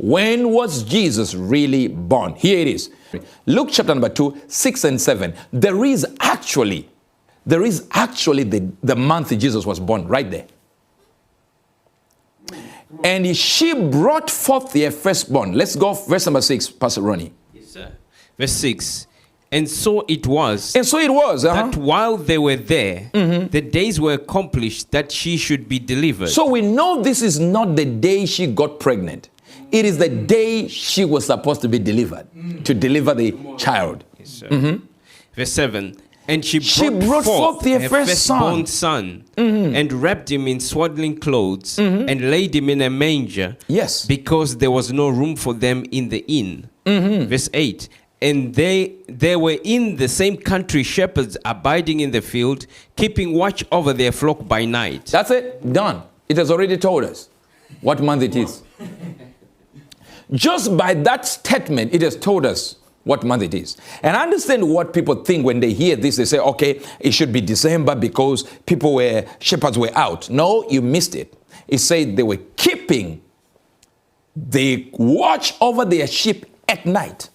When was Jesus really born? Here it is. Luke chapter number 2, 6 and 7. There is actually the month Jesus was born right there. And she brought forth their firstborn. Let's go verse number 6, Pastor Ronnie. Yes, sir. Verse 6. And so it was. That while they were there, the days were accomplished that she should be delivered. So we know this is not the day she got pregnant. It is the day she was supposed to be delivered, to deliver the child. Yes, sir. Verse 7. And she brought forth their her firstborn son, and wrapped him in swaddling clothes, and laid him in a manger. Yes. Because there was no room for them in the inn. Verse 8. And they were in the same country shepherds abiding in the field, keeping watch over their flock by night. That's it. Done. It has already told us what month it is. Just by that statement, it has told us what month it is. And I understand what people think when they hear this. They say, okay, it should be December because shepherds were out. No, you missed it. It said they were keeping the watch over their sheep at night.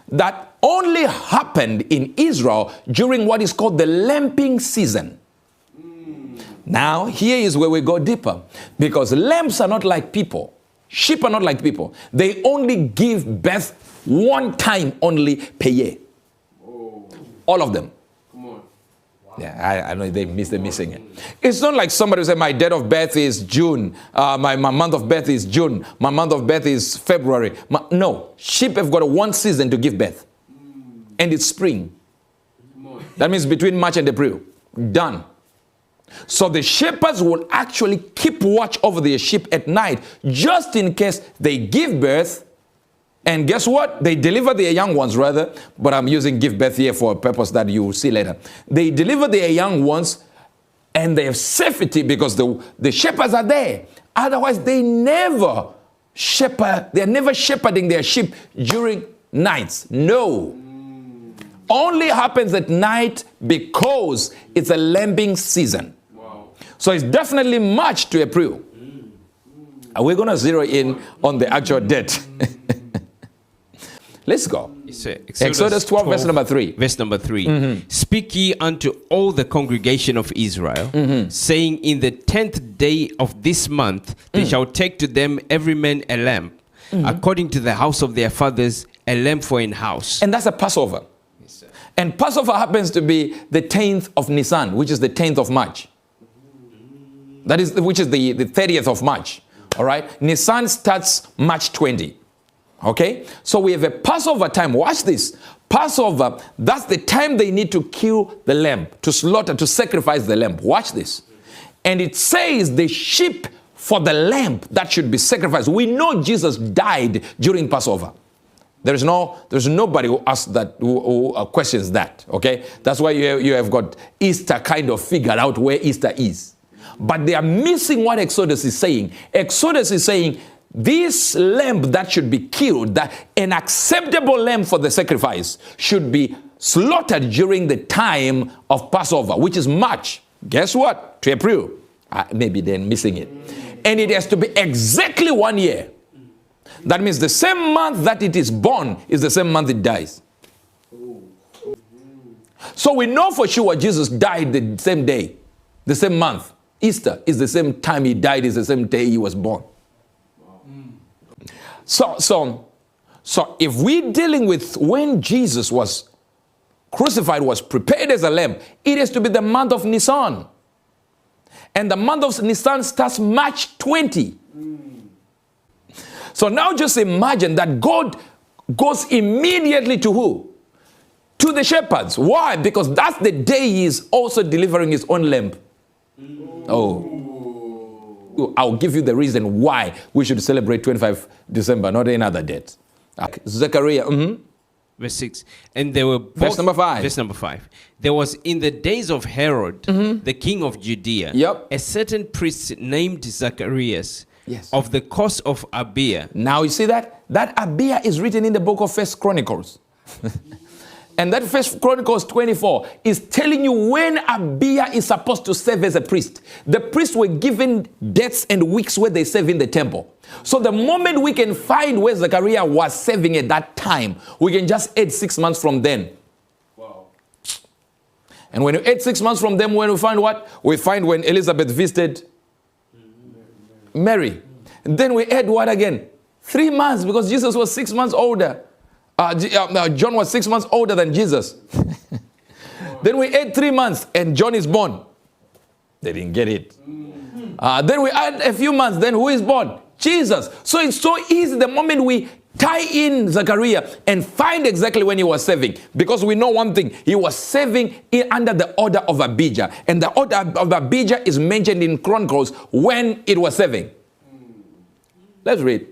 That only happened in Israel during what is called the lambing season. Now, here is where we go deeper. Because lambs are not like people. Sheep are not like people. They only give birth one time only per year. All of them. Come on. Yeah, I know they're missing it. It's not like somebody who said, my date of birth is June. My month of birth is June. My month of birth is February. No. Sheep have got one season to give birth. And it's spring. That means between March and April. Done. So the shepherds will actually keep watch over their sheep at night, just in case they give birth. And guess what? They deliver their young ones, rather. But I'm using give birth here for a purpose that you will see later. They deliver their young ones, and they have safety because the shepherds are there. Otherwise, they never shepherd. They're never shepherding their sheep during nights. No. Only happens at night because it's a lambing season. Wow. So it's definitely March to April. And we're going to zero in on the actual date. Let's go. Exodus 12, verse number 3. Verse number 3. Speak ye unto all the congregation of Israel, saying, in the 10th day of this month, they shall take to them every man a lamb, according to the house of their fathers, a lamb for an house. And that's a Passover. Yes, sir. And Passover happens to be the 10th of Nisan, which is the 10th of March. That is, which is the 30th of March. All right. Nisan starts March 20. Okay. So we have a Passover time. Watch this. Passover, that's the time they need to kill the lamb, to slaughter, to sacrifice the lamb. Watch this. And it says the sheep for the lamb that should be sacrificed. We know Jesus died during Passover. There's nobody who asks that, who questions that. Okay. That's why you have got Easter kind of figured out where Easter is. But they are missing what Exodus is saying. Exodus is saying this lamb that should be killed, that an acceptable lamb for the sacrifice, should be slaughtered during the time of Passover, which is March. Guess what? To April. Maybe they're missing it. And it has to be exactly 1 year. That means the same month that it is born is the same month it dies. So we know for sure Jesus died the same day, the same month. Easter is the same time he died, is the same day he was born. So if we're dealing with when Jesus was crucified, was prepared as a lamb, it has to be the month of Nisan. And the month of Nisan starts March 20. So now just imagine that God goes immediately to who? To the shepherds. Why? Because that's the day he is also delivering his own lamb. Oh. I'll give you the reason why we should celebrate 25 December, not any other date. Okay. Zechariah. Verse 6. And there were both, verse number 5. Verse number 5. There was in the days of Herod, the king of Judea, a certain priest named Zacharias, of the course of Abia. Now you see that? That Abia is written in the book of 1 Chronicles. And that First Chronicles 24 is telling you when Abia is supposed to serve as a priest. The priests were given dates and weeks where they serve in the temple. So the moment we can find where Zechariah was serving at that time, we can just add 6 months from then. Wow. And when you add 6 months from them, when we find what? We find when Elizabeth visited Mary. And then we add what again? 3 months, because Jesus was 6 months older. John was 6 months older than Jesus. Then we add 3 months and John is born. They didn't get it. Then we add a few months, then who is born? Jesus. So it's so easy the moment we tie in Zechariah and find exactly when he was serving. Because we know one thing, he was serving under the order of Abijah. And the order of Abijah is mentioned in Chronicles when it was serving. Let's read.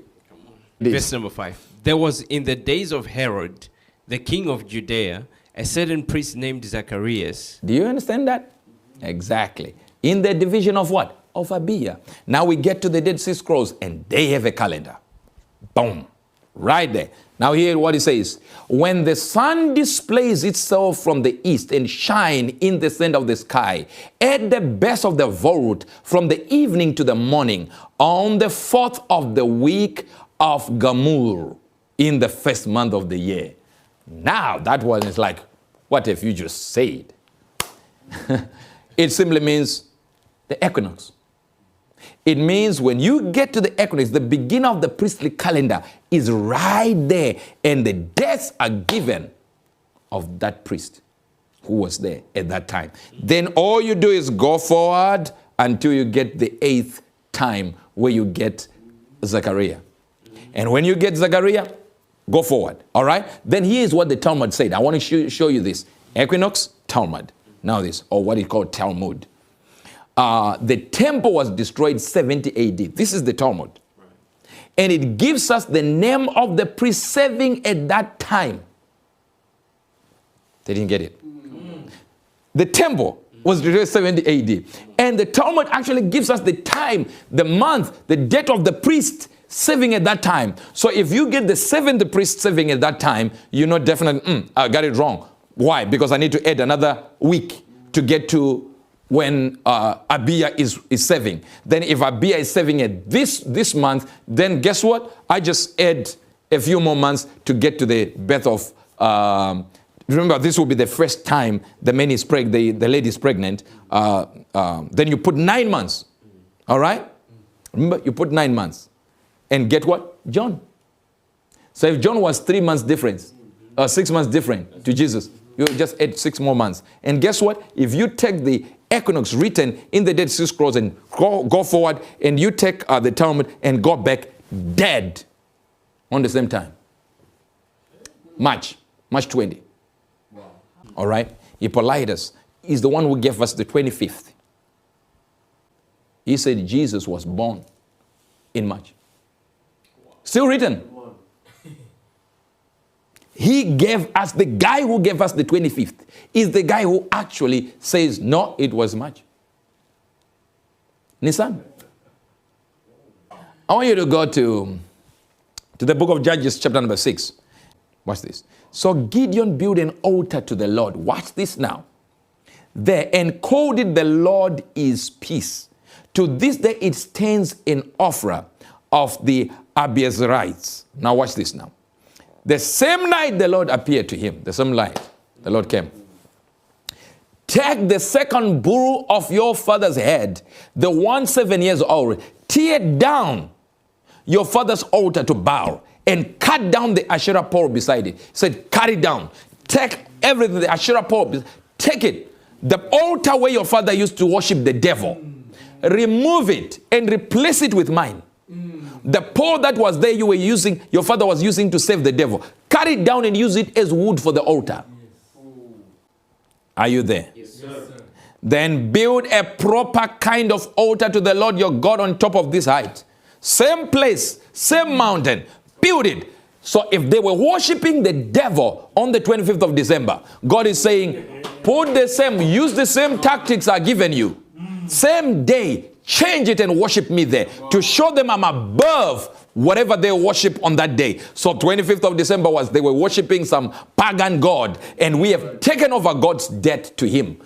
Verse number 5. There was in the days of Herod, the king of Judea, a certain priest named Zacharias. Do you understand that? Exactly. In the division of what? Of Abijah. Now we get to the Dead Sea Scrolls and they have a calendar. Boom. Right there. Now hear what it says. When the sun displays itself from the east and shine in the center of the sky, at the best of the vault, from the evening to the morning, on the 4th of the week of Gamur, in the first month of the year. Now that one is like, what have you just said? It simply means the equinox. It means when you get to the equinox, the beginning of the priestly calendar is right there, and the dates are given of that priest who was there at that time. Then all you do is go forward until you get the 8th time where you get Zechariah. And when you get Zechariah, go forward, all right? Then here's what the Talmud said. I want to show you this. Equinox, Talmud. Now this, or what is called Talmud. The temple was destroyed 70 AD. This is the Talmud. Right. And it gives us the name of the priest serving at that time. They didn't get it. The temple was destroyed 70 AD. And the Talmud actually gives us the time, the month, the date of the priest serving at that time. So if you get the 7th priest serving at that time, you know definitely, I got it wrong. Why? Because I need to add another week to get to when Abia is serving. Then if Abia is serving at this month, then guess what? I just add a few more months to get to the birth of, remember this will be the first time the man is the lady is pregnant. Then you put 9 months, all right? Remember, you put 9 months. And get what? John. So if John was 3 months difference, 6 months different to Jesus, you just add 6 more months. And guess what? If you take the equinox written in the Dead Sea Scrolls and go forward, and you take the Talmud and go back, dead on the same time. March 20. Wow. All right? Hippolytus is the one who gave us the 25th. He said Jesus was born in March. Still written. He gave us, the guy who gave us the 25th is the guy who actually says, no, it was March. Nisan. I want you to go to the book of Judges, chapter number 6. Watch this. So Gideon built an altar to the Lord. Watch this now. There, and called it, the Lord is peace. To this day it stands in Ophrah of the Abiezrites. Now watch this now. The same night the Lord appeared to him. The same night the Lord came. Take the second bull of your father's head, the one 7 years old, tear down your father's altar to Baal, and cut down the Asherah pole beside it. He said, cut it down. Take everything, the Asherah pole, take it. The altar where your father used to worship the devil, remove it and replace it with mine. The pole that was there you were using, your father was using to save the devil. Cut it down and use it as wood for the altar. Yes. Are you there? Yes, sir. Then build a proper kind of altar to the Lord your God on top of this height. Same place, same mountain. Build it. So if they were worshiping the devil on the 25th of December, God is saying, use the same tactics I've given you. Same day, change it and worship me there to show them I'm above whatever they worship on that day. So 25th of December was they were worshiping some pagan god, and we have taken over God's death to him.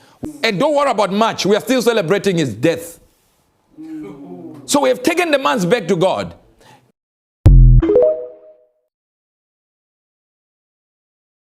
And don't worry about March, we are still celebrating his death. So we have taken the man's back to God.